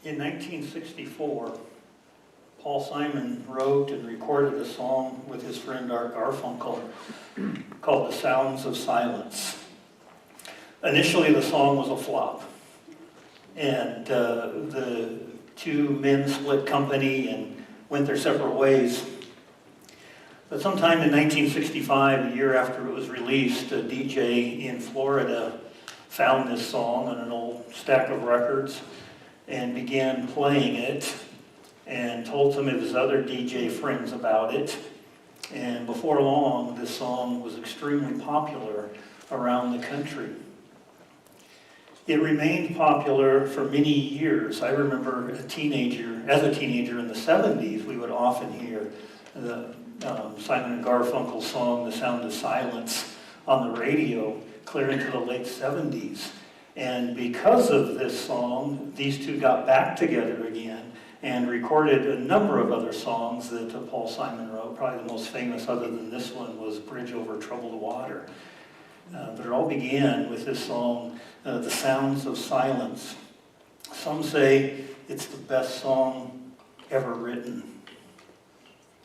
In 1964, Paul Simon wrote and recorded a song with his friend Art Garfunkel called The Sounds of Silence. Initially, the song was a flop, and the two men split company and went their separate ways. But sometime in 1965, a year after it was released, a DJ in Florida found this song on an old stack of records and began playing it and told some of his other DJ friends about it. And before long, this song was extremely popular around the country. It remained popular for many years. I remember as a teenager in the 70s, we would often hear the Simon and Garfunkel song, The Sound of Silence, on the radio clear into the late 70s. And because of this song, these two got back together again and recorded a number of other songs that Paul Simon wrote. Probably the most famous other than this one was Bridge Over Troubled Water. But it all began with this song, The Sounds of Silence. Some say it's the best song ever written.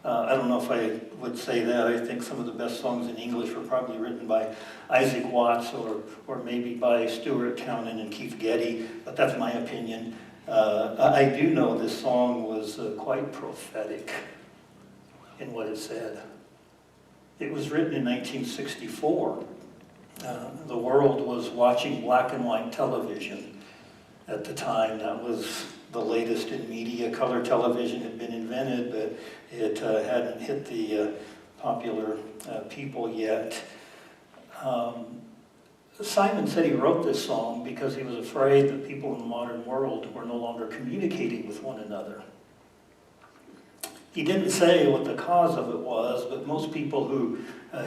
I don't know if I would say that. I think some of the best songs in English were probably written by Isaac Watts or maybe by Stuart Townend and Keith Getty, but that's my opinion. I do know this song was quite prophetic in what it said. It was written in 1964. The world was watching black and white television at the time. That was the latest in media. Color television had been invented, but it hadn't hit the popular people yet. Simon said he wrote this song because he was afraid that people in the modern world were no longer communicating with one another. He didn't say what the cause of it was, but most people who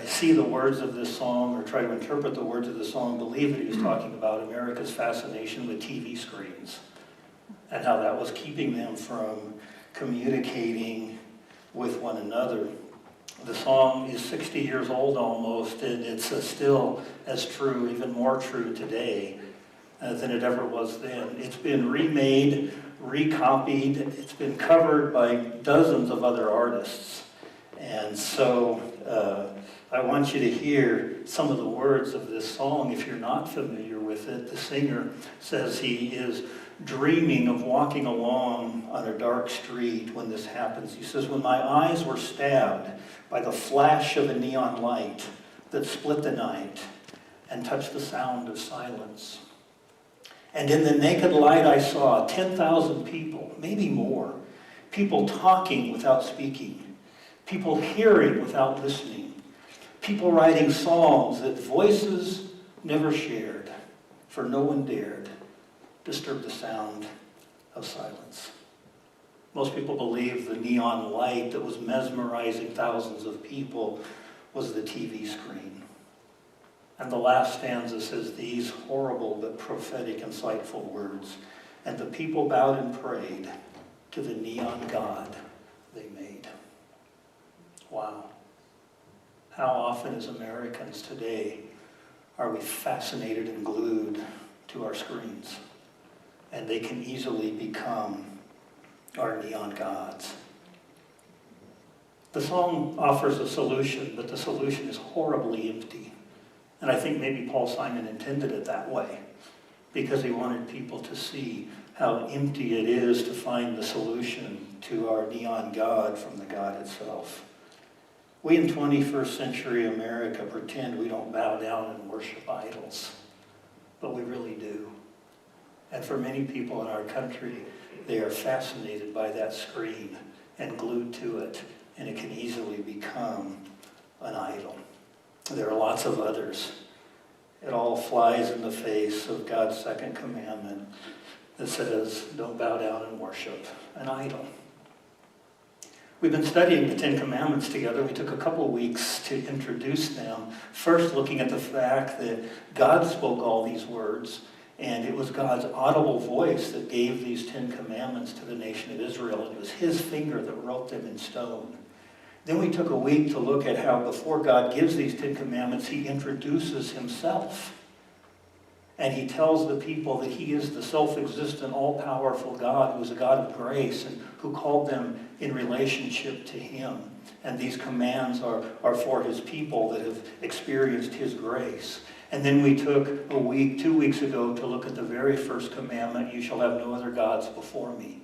see the words of this song or try to interpret the words of the song believe that he was talking about America's fascination with TV screens and how that was keeping them from communicating with one another. The song is 60 years old almost, and it's still as true, even more true today than it ever was then. It's been remade, recopied, it's been covered by dozens of other artists. And so I want you to hear some of the words of this song if you're not familiar with it. The singer says he is dreaming of walking along on a dark street when this happens. He says, when my eyes were stabbed by the flash of a neon light that split the night and touched the sound of silence. And in the naked light I saw 10,000 people, maybe more, people talking without speaking, people hearing without listening, people writing songs that voices never shared, for no one dared disturb the sound of silence. Most people believe the neon light that was mesmerizing thousands of people was the TV screen. And the last stanza says these horrible but prophetic, insightful words. And the people bowed and prayed to the neon god they made. Wow. How often as Americans today are we fascinated and glued to our screens? And they can easily become our neon gods. The song offers a solution, but the solution is horribly empty. And I think maybe Paul Simon intended it that way because he wanted people to see how empty it is to find the solution to our neon god from the God itself. We in 21st century America pretend we don't bow down and worship idols, but we really do. And for many people in our country, they are fascinated by that screen and glued to it, and it can easily become an idol. There are lots of others. It all flies in the face of God's second commandment that says, don't bow down and worship an idol. We've been studying the Ten Commandments together. We took a couple weeks to introduce them. First, looking at the fact that God spoke all these words, and it was God's audible voice that gave these Ten Commandments to the nation of Israel. And it was his finger that wrote them in stone. Then we took a week to look at how before God gives these Ten Commandments, he introduces himself. And he tells the people that he is the self-existent, all-powerful God who is a God of grace and who called them in relationship to him. And these commands are for his people that have experienced his grace. And then we took 2 weeks ago, to look at the very first commandment, you shall have no other gods before me.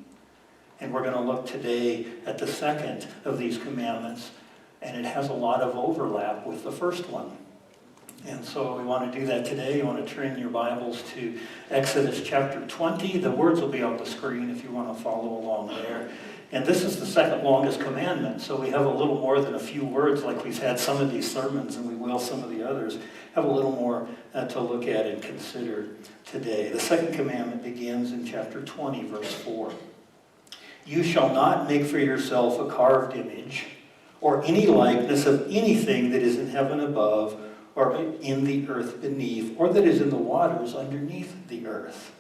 And we're going to look today at the second of these commandments, and it has a lot of overlap with the first one. And so we want to do that today. You want to turn your Bibles to Exodus chapter 20. The words will be on the screen if you want to follow along there. And this is the second longest commandment, so we have a little more than a few words like we've had some of these sermons, and we will some of the others. Have a little more to look at and consider today. The second commandment begins in chapter 20, verse 4. You shall not make for yourself a carved image or any likeness of anything that is in heaven above or in the earth beneath, or that is in the waters underneath the earth.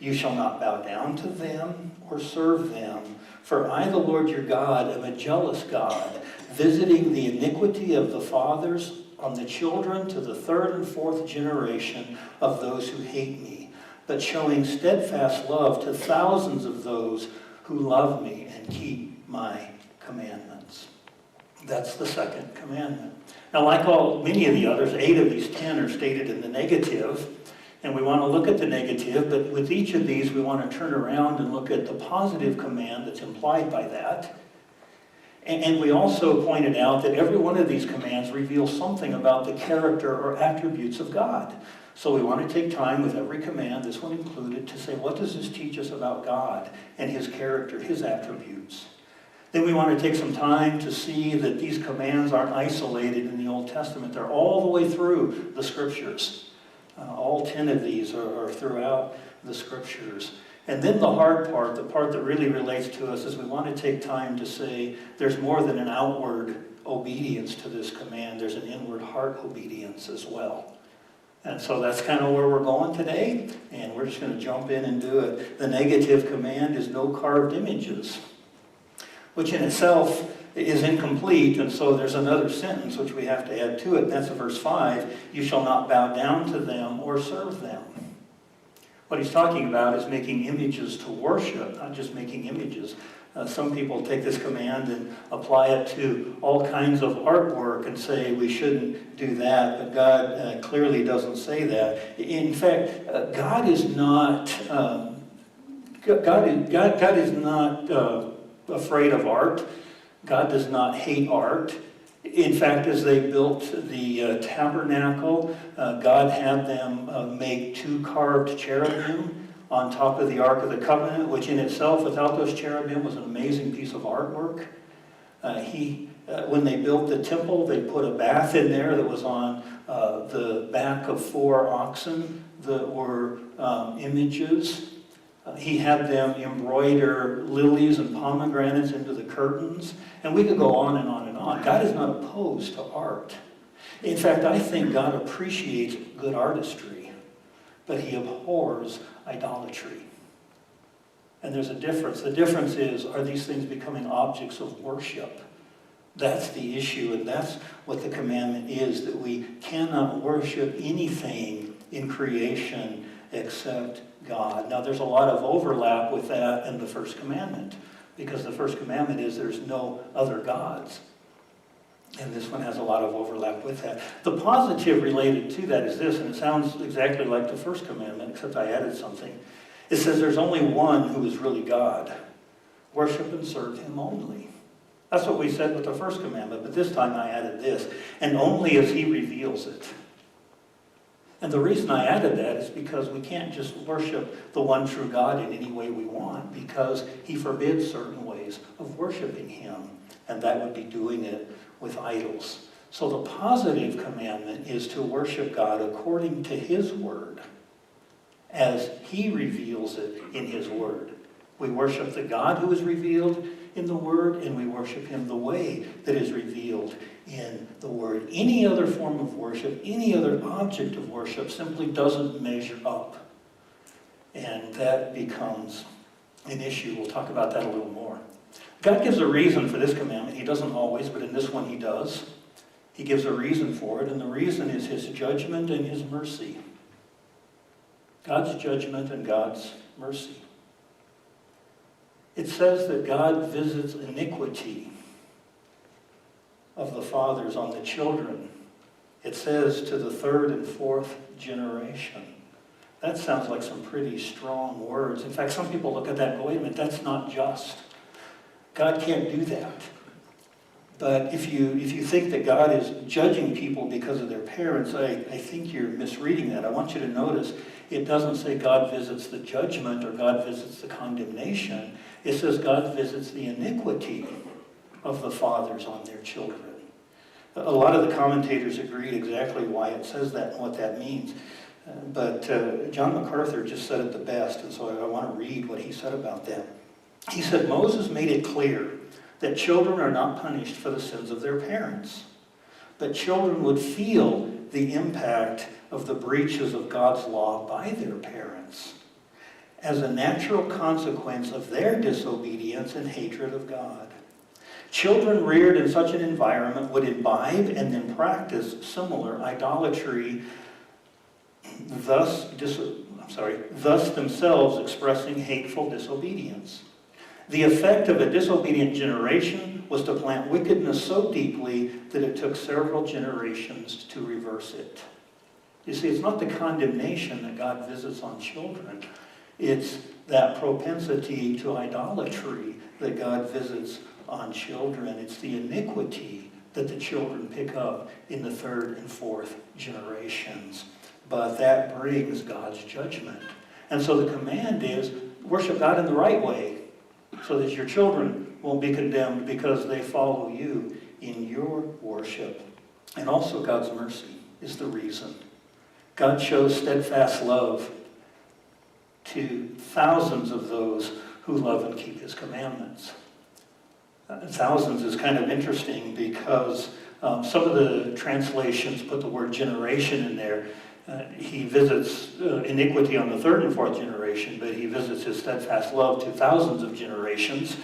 You shall not bow down to them or serve them, for I, the Lord your God, am a jealous God, visiting the iniquity of the fathers on the children to the third and fourth generation of those who hate me, but showing steadfast love to thousands of those who love me and keep my commandments. That's the second commandment. Now, like many of the others, 8 of these 10 are stated in the negative, and we want to look at the negative, but with each of these we want to turn around and look at the positive command that's implied by that. And we also pointed out that every one of these commands reveals something about the character or attributes of God. So we want to take time with every command, this one included, to say, what does this teach us about God and his character, his attributes? Then we want to take some time to see that these commands aren't isolated in the Old Testament. They're all the way through the Scriptures. All 10 of these are throughout the Scriptures. And then the hard part, the part that really relates to us, is we want to take time to say there's more than an outward obedience to this command. There's an inward heart obedience as well. And so that's kind of where we're going today, and we're just going to jump in and do it. The negative command is no carved images, which in itself is incomplete, and so there's another sentence which we have to add to it. That's verse 5, you shall not bow down to them or serve them. What he's talking about is making images to worship, not just making images. Some people take this command and apply it to all kinds of artwork and say we shouldn't do that, but God clearly doesn't say that. In fact, God is not afraid of art. God does not hate art. In fact, as they built the tabernacle, God had them make 2 carved cherubim on top of the Ark of the Covenant, which in itself, without those cherubim, was an amazing piece of artwork. When they built the temple, they put a bath in there that was on the back of 4 oxen that were images. He had them embroider lilies and pomegranates into the curtains. And we could go on and on and on. God is not opposed to art. In fact, I think God appreciates good artistry, but he abhors idolatry. And there's a difference. The difference is, are these things becoming objects of worship? That's the issue, and that's what the commandment is, that we cannot worship anything in creation except God. Now, there's a lot of overlap with that in the first commandment, because the first commandment is there's no other gods. And this one has a lot of overlap with that. The positive related to that is this, and it sounds exactly like the first commandment, except I added something. It says there's only one who is really God. Worship and serve him only. That's what we said with the first commandment, but this time I added this, and only as he reveals it. And the reason I added that is because we can't just worship the one true God in any way we want, because he forbids certain ways of worshiping him, and that would be doing it with idols. So the positive commandment is to worship God according to his word, as he reveals it in his word. We worship the God who is revealed in the word, and we worship him the way that is revealed in the word. Any other form of worship, any other object of worship simply doesn't measure up. And that becomes an issue. We'll talk about that a little more. God gives a reason for this commandment. He doesn't always, but in this one he does. He gives a reason for it, and the reason is his judgment and his mercy. God's judgment and God's mercy. It says that God visits iniquity of the fathers on the children. It says to the third and fourth generation. That sounds like some pretty strong words. In fact, some people look at that and go, wait a minute, that's not just. God can't do that. But if you think that God is judging people because of their parents, I think you're misreading that. I want you to notice it doesn't say God visits the judgment or God visits the condemnation. It says God visits the iniquity of the fathers on their children. A lot of the commentators agreed exactly why it says that and what that means. But John MacArthur just said it the best, and so I want to read what he said about that. He said, Moses made it clear that children are not punished for the sins of their parents, but children would feel the impact of the breaches of God's law by their parents as a natural consequence of their disobedience and hatred of God. Children reared in such an environment would imbibe and then practice similar idolatry, thus themselves expressing hateful disobedience. The effect of a disobedient generation was to plant wickedness so deeply that it took several generations to reverse it. You see, it's not the condemnation that God visits on children. It's that propensity to idolatry that God visits on children. It's the iniquity that the children pick up in the third and fourth generations. But that brings God's judgment. And so the command is, worship God in the right way, so that your children won't be condemned because they follow you in your worship. And also God's mercy is the reason. God shows steadfast love to thousands of those who love and keep his commandments. Thousands is kind of interesting because some of the translations put the word generation in there. He visits iniquity on the third and fourth generation, but he visits his steadfast love to thousands of generations.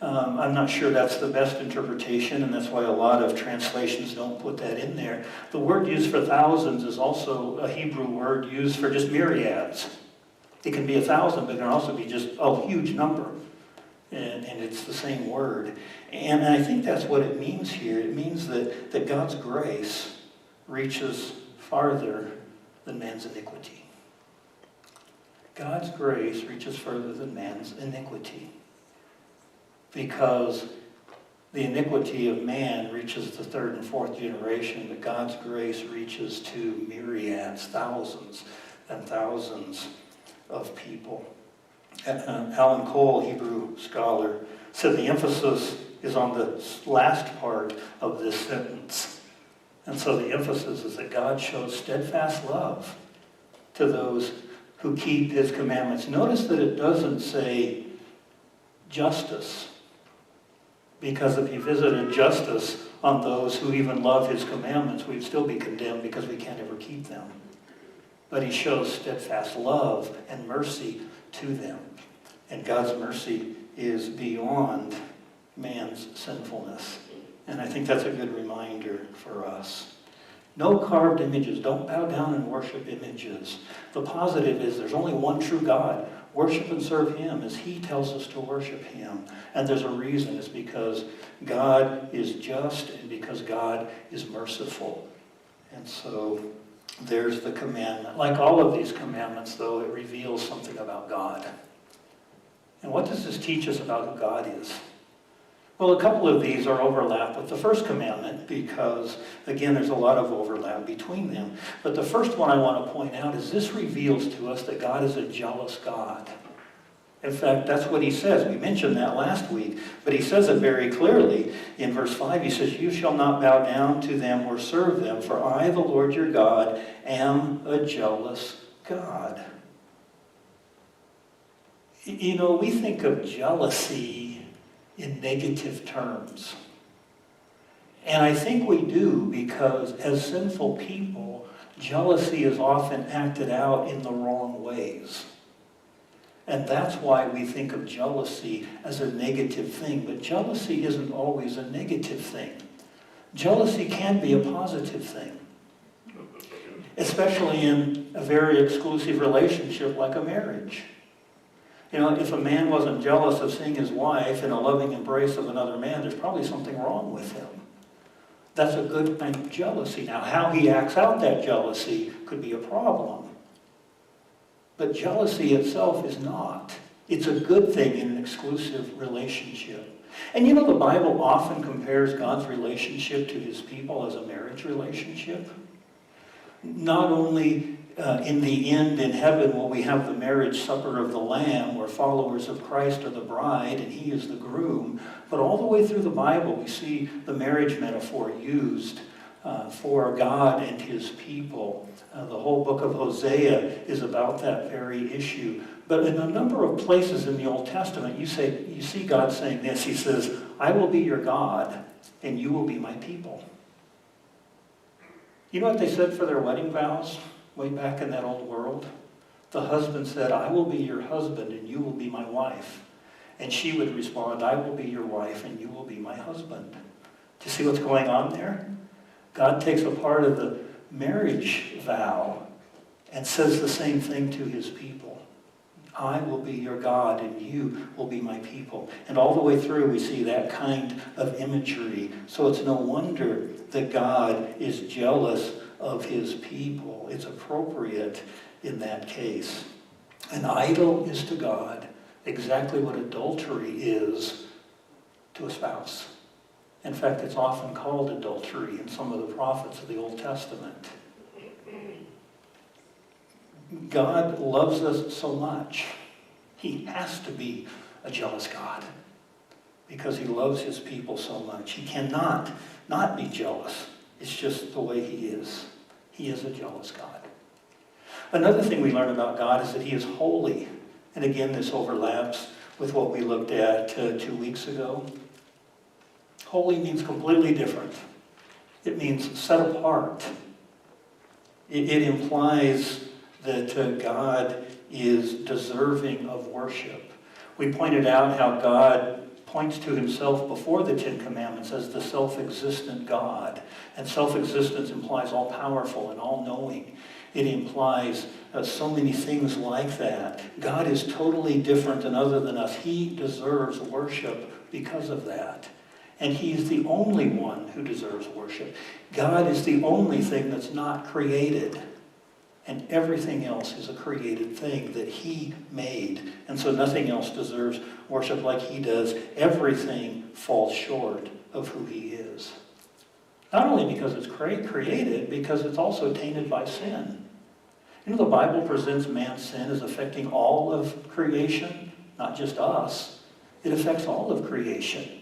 I'm not sure that's the best interpretation, and that's why a lot of translations don't put that in there. The word used for thousands is also a Hebrew word used for just myriads. It can be 1,000, but it can also be just a huge number. And it's the same word. And I think that's what it means here. It means that God's grace reaches farther than man's iniquity. God's grace reaches further than man's iniquity. Because the iniquity of man reaches the third and fourth generation, but God's grace reaches to myriads, thousands and thousands of people. Alan Cole, Hebrew scholar, said the emphasis is on the last part of this sentence. And so the emphasis is that God shows steadfast love to those who keep his commandments. Notice that it doesn't say justice, because if he visited justice on those who even love his commandments, we'd still be condemned because we can't ever keep them. But he shows steadfast love and mercy to them. And God's mercy is beyond man's sinfulness. And I think that's a good reminder for us. No carved images. Don't bow down and worship images. The positive is there's only one true God. Worship and serve him as he tells us to worship him. And there's a reason. It's because God is just and because God is merciful. And so there's the commandment. Like all of these commandments, though, it reveals something about God. And what does this teach us about who God is? Well, a couple of these are overlap with the first commandment because, again, there's a lot of overlap between them. But the first one I want to point out is this reveals to us that God is a jealous God. In fact, that's what he says. We mentioned that last week, but he says it very clearly. In verse 5, he says, "You shall not bow down to them or serve them, for I, the Lord your God, am a jealous God." You know, we think of jealousy in negative terms. And I think we do because as sinful people, jealousy is often acted out in the wrong ways. And that's why we think of jealousy as a negative thing. But jealousy isn't always a negative thing. Jealousy can be a positive thing. Especially in a very exclusive relationship like a marriage. You know, if a man wasn't jealous of seeing his wife in a loving embrace of another man, there's probably something wrong with him. That's a good kind of jealousy. Now, how he acts out that jealousy could be a problem. But jealousy itself is not. It's a good thing in an exclusive relationship. And you know, the Bible often compares God's relationship to his people as a marriage relationship. Not only in the end in heaven will we have the marriage supper of the Lamb, where followers of Christ are the bride and he is the groom, but all the way through the Bible we see the marriage metaphor used for God and his people. The whole book of Hosea is about that very issue. But in a number of places in the Old Testament, you see God saying this. He says, I will be your God, and you will be my people. You know what they said for their wedding vows way back in that old world? The husband said, I will be your husband, and you will be my wife. And she would respond, I will be your wife, and you will be my husband. Do you see what's going on there? God takes a part of the marriage vow and says the same thing to his people. I will be your God and you will be my people. And all the way through we see that kind of imagery. So it's no wonder that God is jealous of his people. It's appropriate in that case. An idol is to God exactly what adultery is to a spouse. In fact, it's often called adultery in some of the prophets of the Old Testament. God loves us so much. He has to be a jealous God because he loves his people so much. He cannot not be jealous. It's just the way he is. He is a jealous God. Another thing we learn about God is that he is holy. And again, this overlaps with what we looked at 2 weeks ago. Holy means completely different. It means set apart. It implies that God is deserving of worship. We pointed out how God points to himself before the Ten Commandments as the self-existent God. And self-existence implies all-powerful and all-knowing. It implies so many things like that. God is totally different and other than us. He deserves worship because of that. And he's the only one who deserves worship. God is the only thing that's not created. And everything else is a created thing that he made. And so nothing else deserves worship like he does. Everything falls short of who he is. Not only because it's created, because it's also tainted by sin. You know, the Bible presents man's sin as affecting all of creation, not just us. It affects all of creation.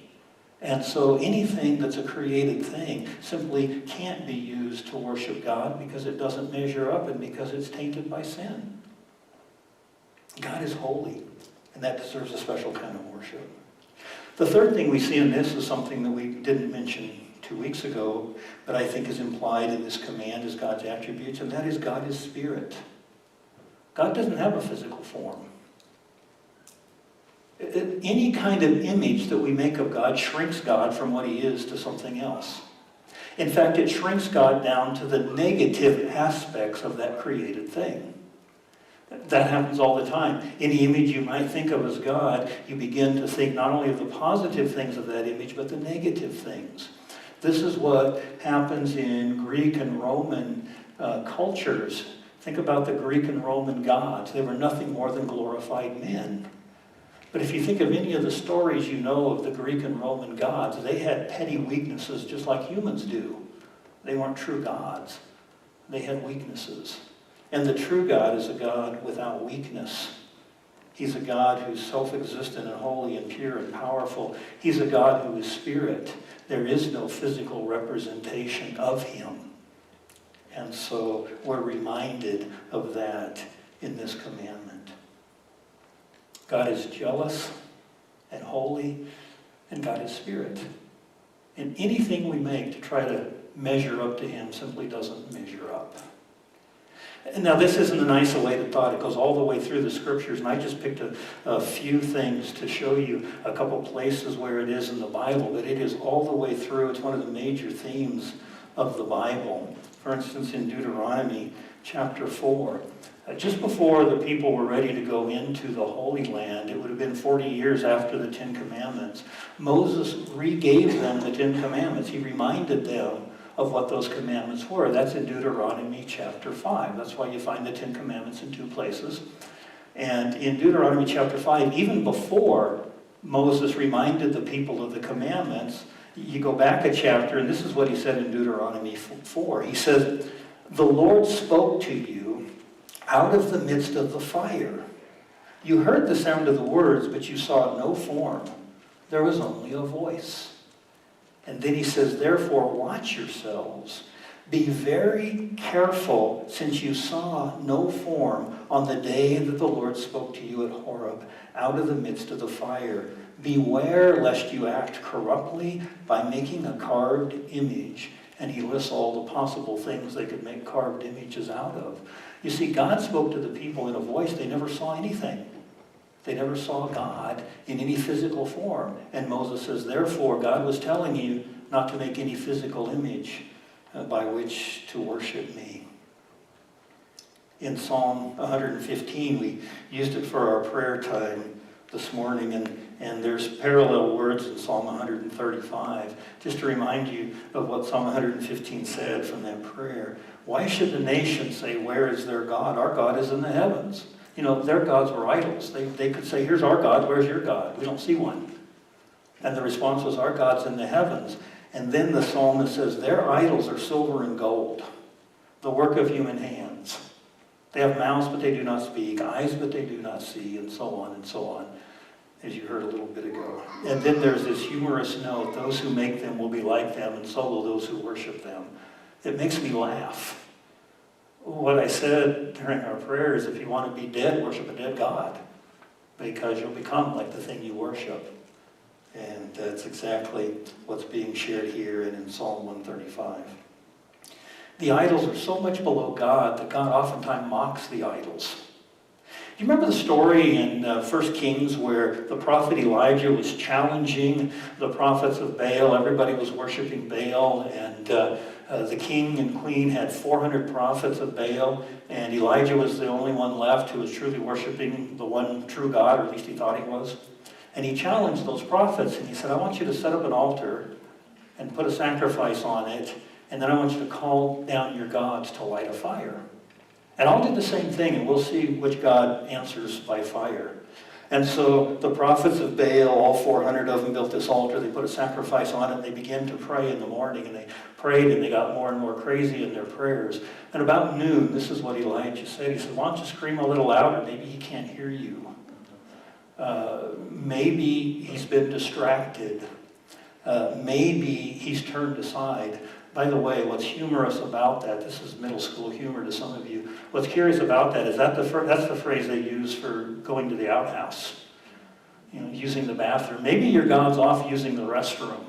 And so anything that's a created thing simply can't be used to worship God because it doesn't measure up and because it's tainted by sin. God is holy, and that deserves a special kind of worship. The third thing we see in this is something that we didn't mention 2 weeks ago, but I think is implied in this command as God's attributes, and that is God is spirit. God doesn't have a physical form. Any kind of image that we make of God shrinks God from what he is to something else. In fact, it shrinks God down to the negative aspects of that created thing. That happens all the time. Any image you might think of as God, you begin to think not only of the positive things of that image, but the negative things. This is what happens in Greek and Roman cultures. Think about the Greek and Roman gods. They were nothing more than glorified men. But if you think of any of the stories you know of the Greek and Roman gods, they had petty weaknesses just like humans do. They weren't true gods. They had weaknesses. And the true God is a God without weakness. He's a God who's self-existent and holy and pure and powerful. He's a God who is spirit. There is no physical representation of him. And so we're reminded of that in this commandment. God is jealous and holy, and God is spirit. And anything we make to try to measure up to him simply doesn't measure up. And now this isn't an isolated thought. It goes all the way through the scriptures, and I just picked a few things to show you a couple places where it is in the Bible, but it is all the way through. It's one of the major themes of the Bible. For instance, in Deuteronomy chapter 4. Just before the people were ready to go into the Holy Land, it would have been 40 years after the Ten Commandments, Moses re-gave them the Ten Commandments. He reminded them of what those commandments were. That's in Deuteronomy chapter 5. That's why you find the Ten Commandments in two places. And in Deuteronomy chapter 5, even before Moses reminded the people of the commandments, you go back a chapter, and this is what he said in Deuteronomy 4. He says, "The Lord spoke to you out of the midst of the fire. You heard the sound of the words, but you saw no form. There was only a voice." And then he says, "Therefore watch yourselves. Be very careful, since you saw no form on the day that the Lord spoke to you at Horeb, out of the midst of the fire. Beware lest you act corruptly by making a carved image." And he lists all the possible things they could make carved images out of. You see, God spoke to the people in a voice. They never saw anything. They never saw God in any physical form. And Moses says, therefore, God was telling you not to make any physical image by which to worship me. In Psalm 115, we used it for our prayer time this morning, and there's parallel words in Psalm 135, just to remind you of what Psalm 115 said from that prayer. Why should the nations say, where is their God? Our God is in the heavens. You know, their gods were idols. They could say, here's our God, where's your God? We don't see one. And the response was, our God's in the heavens. And then the psalmist says, their idols are silver and gold, the work of human hands. They have mouths, but they do not speak, eyes, but they do not see, and so on, as you heard a little bit ago. And then there's this humorous note, those who make them will be like them, and so will those who worship them. It makes me laugh. What I said during our prayer is, if you want to be dead, worship a dead God, because you'll become like the thing you worship. And that's exactly what's being shared here and in Psalm 135. The idols are so much below God that God oftentimes mocks the idols. Do you remember the story in 1 Kings where the prophet Elijah was challenging the prophets of Baal? Everybody was worshiping Baal, and the king and queen had 400 prophets of Baal, and Elijah was the only one left who was truly worshiping the one true God, or at least he thought he was. And he challenged those prophets, and he said, I want you to set up an altar and put a sacrifice on it, and then I want you to call down your gods to light a fire. And I'll do the same thing, and we'll see which God answers by fire. And so the prophets of Baal, all 400 of them, built this altar. They put a sacrifice on it, and they began to pray in the morning. And they prayed, and they got more and more crazy in their prayers. And about noon, this is what Elijah said. He said, why don't you scream a little louder? Maybe he can't hear you. Maybe he's been distracted. Maybe he's turned aside. By the way, what's humorous about that, this is middle school humor to some of you, what's curious about that is that's the phrase they use for going to the outhouse, using the bathroom. Maybe your God's off using the restroom.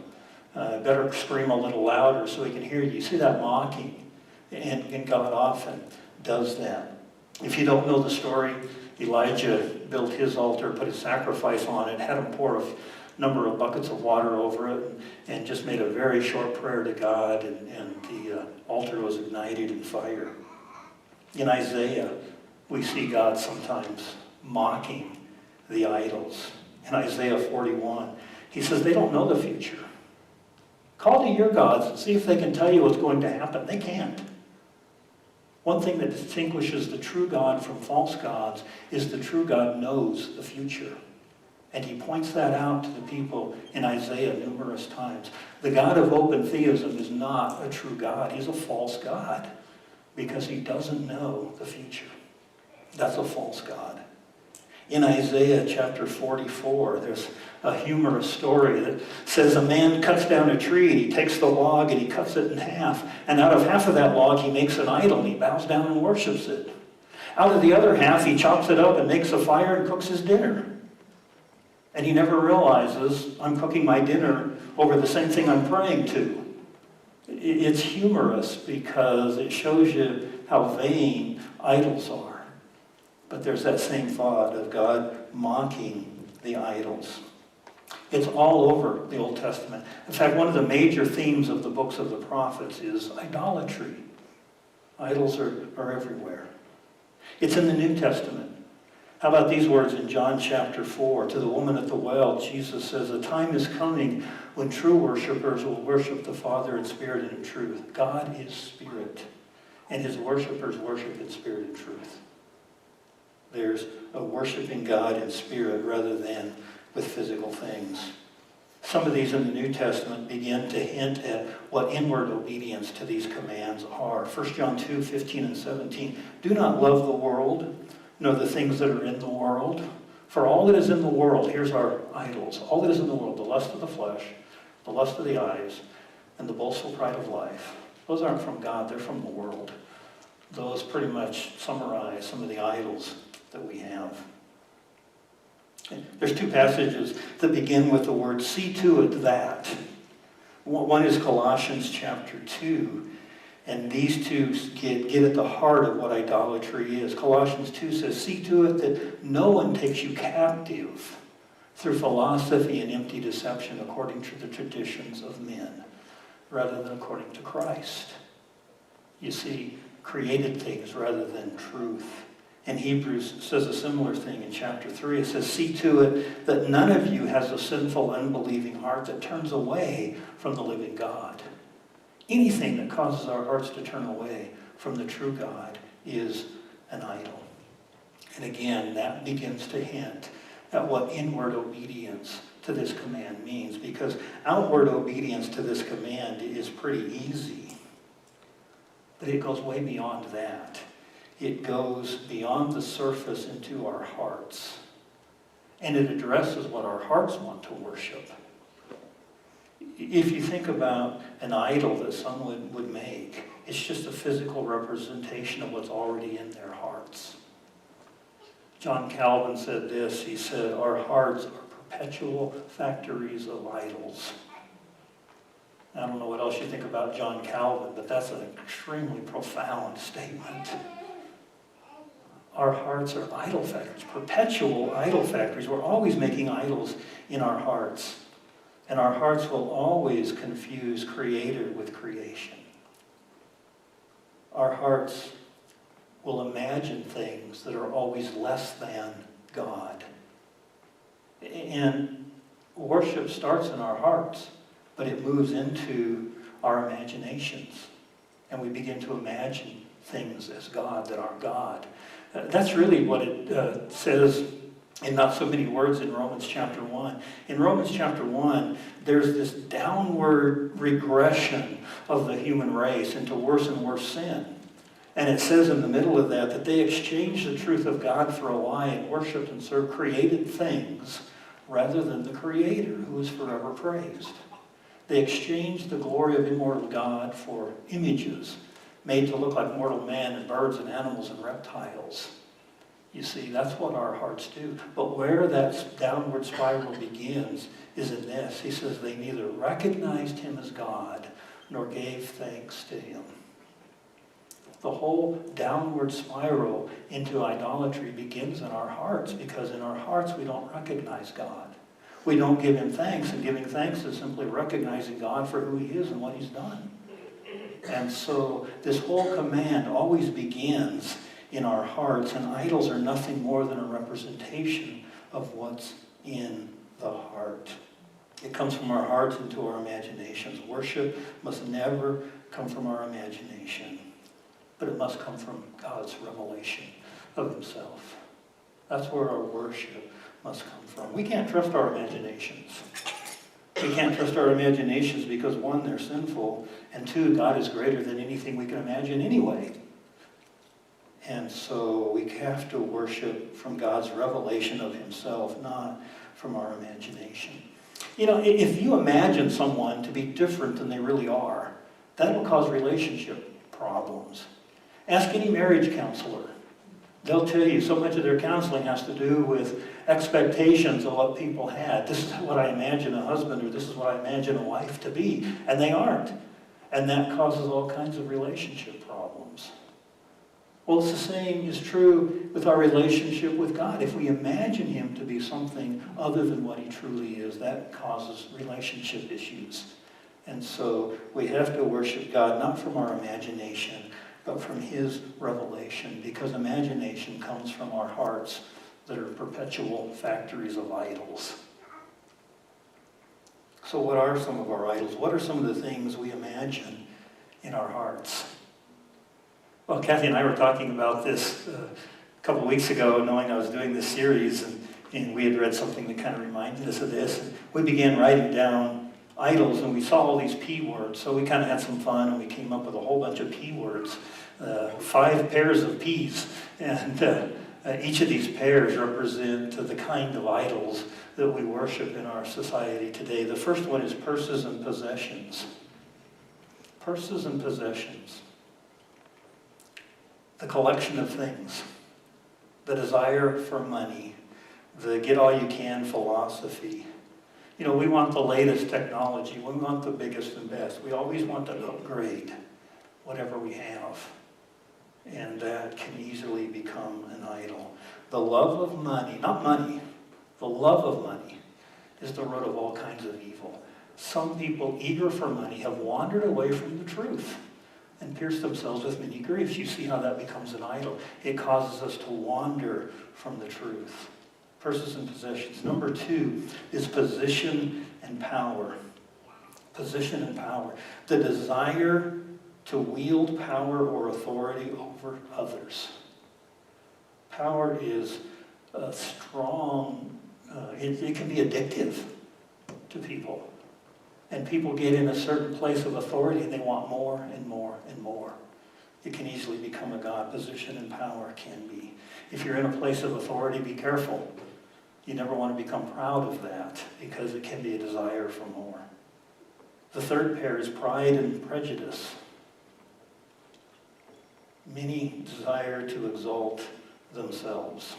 Better scream a little louder so he can hear you. You see that mocking, and God often does that. If you don't know the story, Elijah built his altar, put his sacrifice on it, had him pour a number of buckets of water over it, and just made a very short prayer to God, and the altar was ignited in fire. In Isaiah, we see God sometimes mocking the idols. In Isaiah 41, he says, they don't know the future. Call to your gods and see if they can tell you what's going to happen. They can't. One thing that distinguishes the true God from false gods is the true God knows the future. And he points that out to the people in Isaiah numerous times. The God of open theism is not a true God. He's a false God because he doesn't know the future. That's a false God. In Isaiah chapter 44, there's a humorous story that says a man cuts down a tree, and he takes the log and he cuts it in half. And out of half of that log, he makes an idol, and he bows down and worships it. Out of the other half, he chops it up and makes a fire and cooks his dinner. And he never realizes, I'm cooking my dinner over the same thing I'm praying to. It's humorous because it shows you how vain idols are. But there's that same thought of God mocking the idols. It's all over the Old Testament. In fact, one of the major themes of the books of the prophets is idolatry. Idols are everywhere. It's in the New Testament. How about these words in John chapter 4? To the woman at the well, Jesus says, "A time is coming when true worshipers will worship the Father in spirit and in truth." God is spirit, and his worshipers worship in spirit and truth. There's a worshiping God in spirit rather than with physical things. Some of these in the New Testament begin to hint at what inward obedience to these commands are. 1 John 2:15 and 17. "Do not love the world, nor the things that are in the world. For all that is in the world," here's our idols, "all that is in the world, the lust of the flesh, the lust of the eyes, and the boastful pride of life." Those aren't from God, they're from the world. Those pretty much summarize some of the idols that we have. There's two passages that begin with the word "see to it that." One is Colossians chapter 2. And these two get at the heart of what idolatry is. Colossians 2 says, "See to it that no one takes you captive through philosophy and empty deception according to the traditions of men, rather than according to Christ." You see, created things rather than truth. And Hebrews says a similar thing in chapter 3. It says, "See to it that none of you has a sinful, unbelieving heart that turns away from the living God." Anything that causes our hearts to turn away from the true God is an idol. And again, that begins to hint at what inward obedience to this command means, because outward obedience to this command is pretty easy. But it goes way beyond that. It goes beyond the surface into our hearts. And it addresses what our hearts want to worship. If you think about an idol that someone would make, it's just a physical representation of what's already in their hearts. John Calvin said this. He said, "Our hearts are perpetual factories of idols." I don't know what else you think about John Calvin, but that's an extremely profound statement. Our hearts are idol factories, perpetual idol factories. We're always making idols in our hearts. And our hearts will always confuse Creator with creation. Our hearts will imagine things that are always less than God. And worship starts in our hearts, but it moves into our imaginations. And we begin to imagine things as God that aren't God. That's really what it says in not so many words in Romans chapter 1. In Romans chapter 1, there's this downward regression of the human race into worse and worse sin. And it says in the middle of that they exchanged the truth of God for a lie and worshipped and served created things rather than the Creator, who is forever praised. They exchanged the glory of immortal God for images made to look like mortal man and birds and animals and reptiles. You see, that's what our hearts do. But where that downward spiral begins is in this. He says they neither recognized him as God nor gave thanks to him. The whole downward spiral into idolatry begins in our hearts, because in our hearts we don't recognize God. We don't give him thanks, and giving thanks is simply recognizing God for who he is and what he's done. And so this whole command always begins in our hearts, and idols are nothing more than a representation of what's in the heart. It comes from our hearts into our imaginations. Worship must never come from our imagination, but it must come from God's revelation of himself. That's where our worship must come from. We can't trust our imaginations. We can't trust our imaginations because, one, they're sinful, and two, God is greater than anything we can imagine anyway. And so we have to worship from God's revelation of himself, not from our imagination. You know, if you imagine someone to be different than they really are, that will cause relationship problems. Ask any marriage counselor. They'll tell you so much of their counseling has to do with expectations of what people had. This is what I imagine a husband, or this is what I imagine a wife to be. And they aren't. And that causes all kinds of relationship problems. Well, it's the same is true with our relationship with God. If we imagine him to be something other than what he truly is, that causes relationship issues. And so we have to worship God not from our imagination, but from his revelation, because imagination comes from our hearts that are perpetual factories of idols. So what are some of our idols? What are some of the things we imagine in our hearts? Well, Kathy and I were talking about this a couple weeks ago, knowing I was doing this series, and we had read something that kind of reminded us of this. And we began writing down idols, and we saw all these P words. So we kind of had some fun, and we came up with a whole bunch of P words, 5 pairs of Ps. And each of these pairs represent the kind of idols that we worship in our society today. The first one is purses and possessions. Purses and possessions. The collection of things. The desire for money. The get-all-you-can philosophy. You know, we want the latest technology. We want the biggest and best. We always want to upgrade whatever we have. And that can easily become an idol. The love of money, not money, the love of money is the root of all kinds of evil. Some people eager for money have wandered away from the truth and pierced themselves with many griefs. You see how that becomes an idol. It causes us to wander from the truth. Purses and possessions. Number 2 is position and power. Position and power. The desire to wield power or authority over others. Power is strong. It can be addictive to people. And people get in a certain place of authority and they want more and more and more. It can easily become a god. Position and power can be. If you're in a place of authority, be careful. You never want to become proud of that because it can be a desire for more. The third pair is pride and prejudice. Many desire to exalt themselves.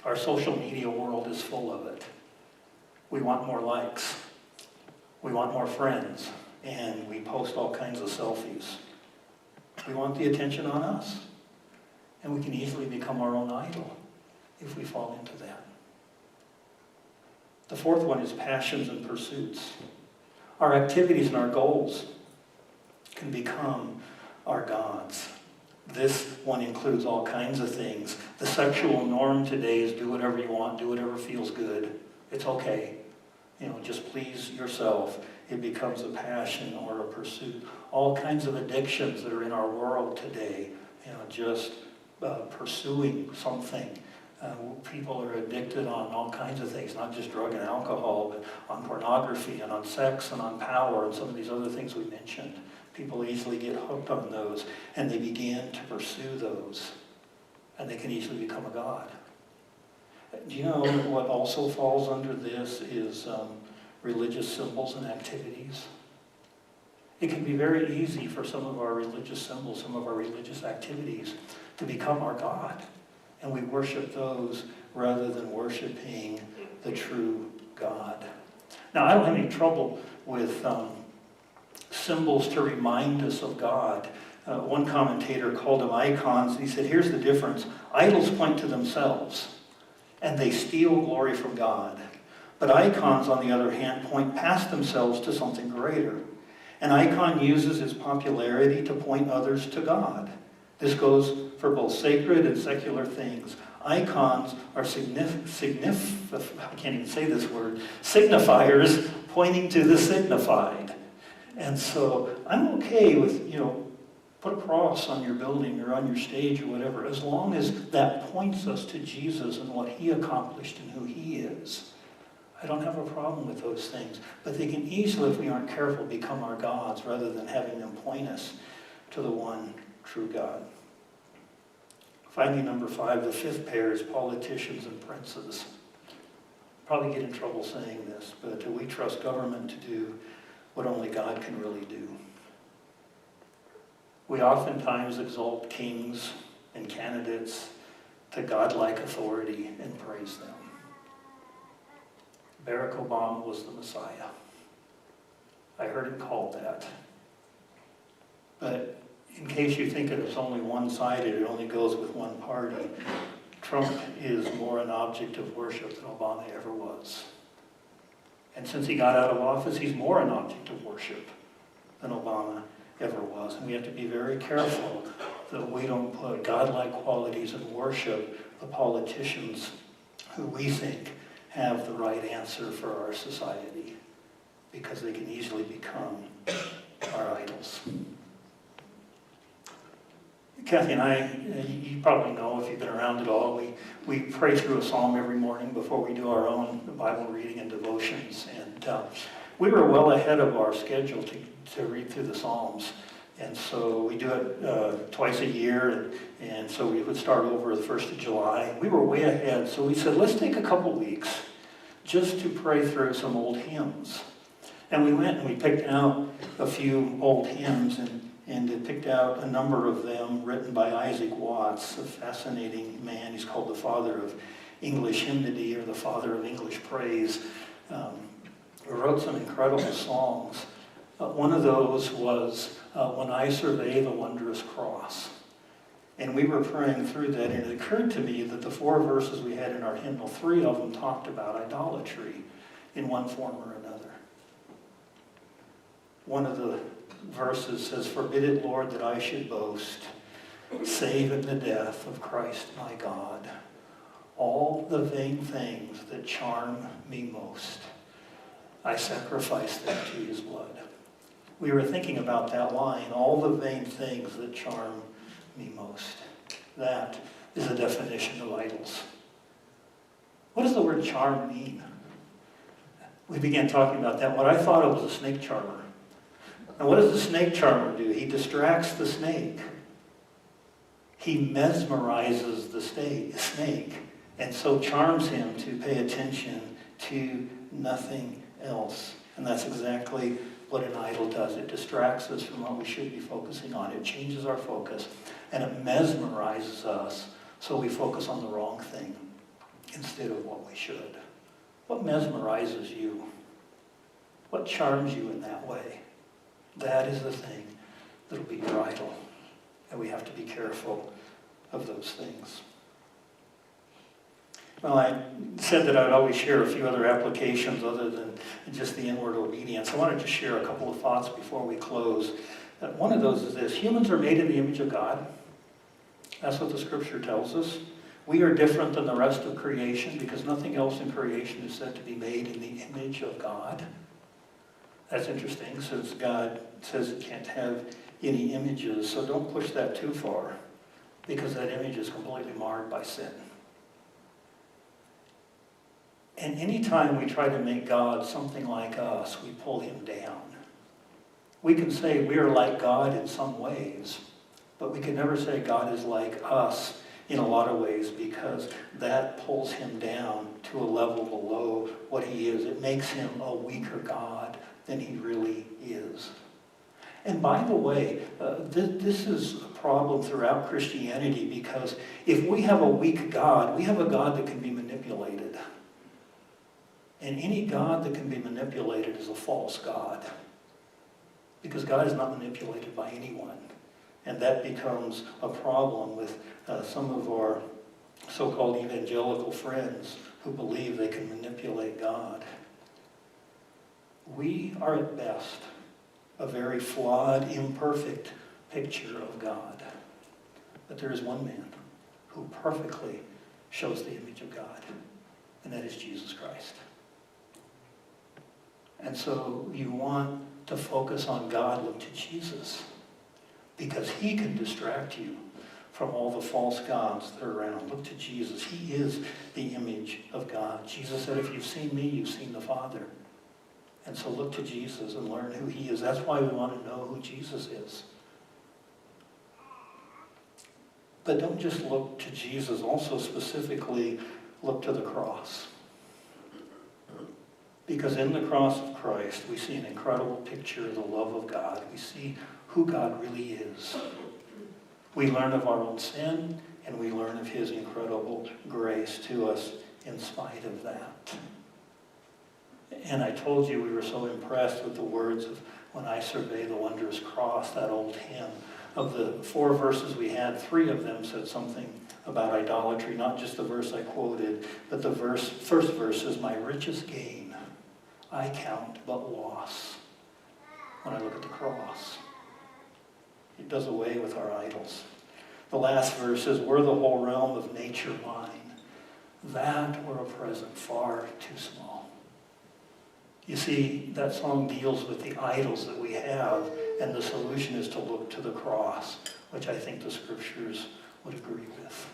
Our social media world is full of it. We want more likes. We want more friends. And we post all kinds of selfies. We want the attention on us. And we can easily become our own idol if we fall into that. The fourth one is passions and pursuits. Our activities and our goals can become our gods. This one includes all kinds of things. The sexual norm today is do whatever you want, do whatever feels good. It's okay. You know, just please yourself. It becomes a passion or a pursuit. All kinds of addictions that are in our world today, you know, just pursuing something. People are addicted on all kinds of things, not just drug and alcohol, but on pornography and on sex and on power and some of these other things we mentioned. People easily get hooked on those, and they begin to pursue those, and they can easily become a god. Do you know what also falls under this is religious symbols and activities? It can be very easy for some of our religious symbols, some of our religious activities to become our god, and we worship those rather than worshiping the true God. Now, I don't have any trouble with symbols to remind us of God. One commentator called them icons, and he said, here's the difference. Idols point to themselves, and they steal glory from God. But icons, on the other hand, point past themselves to something greater. An icon uses its popularity to point others to God. This goes for both sacred and secular things. Icons are signifiers pointing to the signified. And so I'm okay with, put a cross on your building or on your stage or whatever, as long as that points us to Jesus and what he accomplished and who he is. I don't have a problem with those things. But they can easily, if we aren't careful, become our gods rather than having them point us to the one true God. Finally, number 5, the fifth pair is politicians and princes. Probably get in trouble saying this, but we trust government to do what only God can really do. We oftentimes exalt kings and candidates to godlike authority and praise them. Barack Obama was the Messiah. I heard him called that. But in case you think it is only one-sided, it only goes with one party, Trump is more an object of worship than Obama ever was. And since he got out of office, he's more an object of worship than Obama ever was. And we have to be very careful that we don't put godlike qualities in worship the politicians who we think have the right answer for our society, because they can easily become our idols. Kathy and I, you probably know if you've been around at all, we pray through a psalm every morning before we do our own Bible reading and devotions. And we were well ahead of our schedule to read through the Psalms. And so we do it twice a year, and so we would start over the 1st of July. We were way ahead, so we said, let's take a couple weeks just to pray through some old hymns. And we went and we picked out a few old hymns, and it picked out a number of them written by Isaac Watts, a fascinating man. He's called the father of English hymnody, or the father of English praise. He wrote some incredible songs. One of those was When I Survey the Wondrous Cross. And we were praying through that, and it occurred to me that the 4 verses we had in our hymnal, 3 of them talked about idolatry in one form or another. One of the verses says, "Forbid it, Lord, that I should boast, save in the death of Christ my God, all the vain things that charm me most, I sacrifice them to his blood." We were thinking about that line, all the vain things that charm me most. That is a definition of idols. What does the word charm mean? We began talking about that. What I thought of was a snake charmer. And what does the snake charmer do? He distracts the snake. He mesmerizes the snake, and so charms him to pay attention to nothing else. And that's exactly what an idol does. It distracts us from what we should be focusing on. It changes our focus, and it mesmerizes us so we focus on the wrong thing instead of what we should. What mesmerizes you? What charms you in that way? That is the thing that'll be your idol. And we have to be careful of those things. Well, I said that I'd always share a few other applications other than just the inward obedience. I wanted to share a couple of thoughts before we close. One of those is this: humans are made in the image of God. That's what the scripture tells us. We are different than the rest of creation because nothing else in creation is said to be made in the image of God. That's interesting, since God says it can't have any images, so don't push that too far, because that image is completely marred by sin. And anytime we try to make God something like us, we pull him down. We can say we are like God in some ways, but we can never say God is like us in a lot of ways, because that pulls him down to a level below what he is. It makes him a weaker God than he really is. And by the way, this is a problem throughout Christianity, because if we have a weak God, we have a God that can be manipulated. And any God that can be manipulated is a false God, because God is not manipulated by anyone. And that becomes a problem with some of our so-called evangelical friends who believe they can manipulate God. We are at best a very flawed, imperfect picture of God. But there is one man who perfectly shows the image of God, and that is Jesus Christ. And so you want to focus on God, look to Jesus, because he can distract you from all the false gods that are around. Look to Jesus. He is the image of God. Jesus said, if you've seen me, you've seen the Father. And so look to Jesus and learn who he is. That's why we want to know who Jesus is. But don't just look to Jesus. Also specifically look to the cross. Because in the cross of Christ, we see an incredible picture of the love of God. We see who God really is. We learn of our own sin, and we learn of his incredible grace to us in spite of that. And I told you we were so impressed with the words of When I Survey the Wondrous Cross, that old hymn. Of the 4 verses we had, 3 of them said something about idolatry, not just the verse I quoted, but the first verse is, my richest gain I count but loss when I look at the cross. It does away with our idols. The last verse is, were the whole realm of nature mine, that were a present far too small. You see, that song deals with the idols that we have, and the solution is to look to the cross, which I think the scriptures would agree with.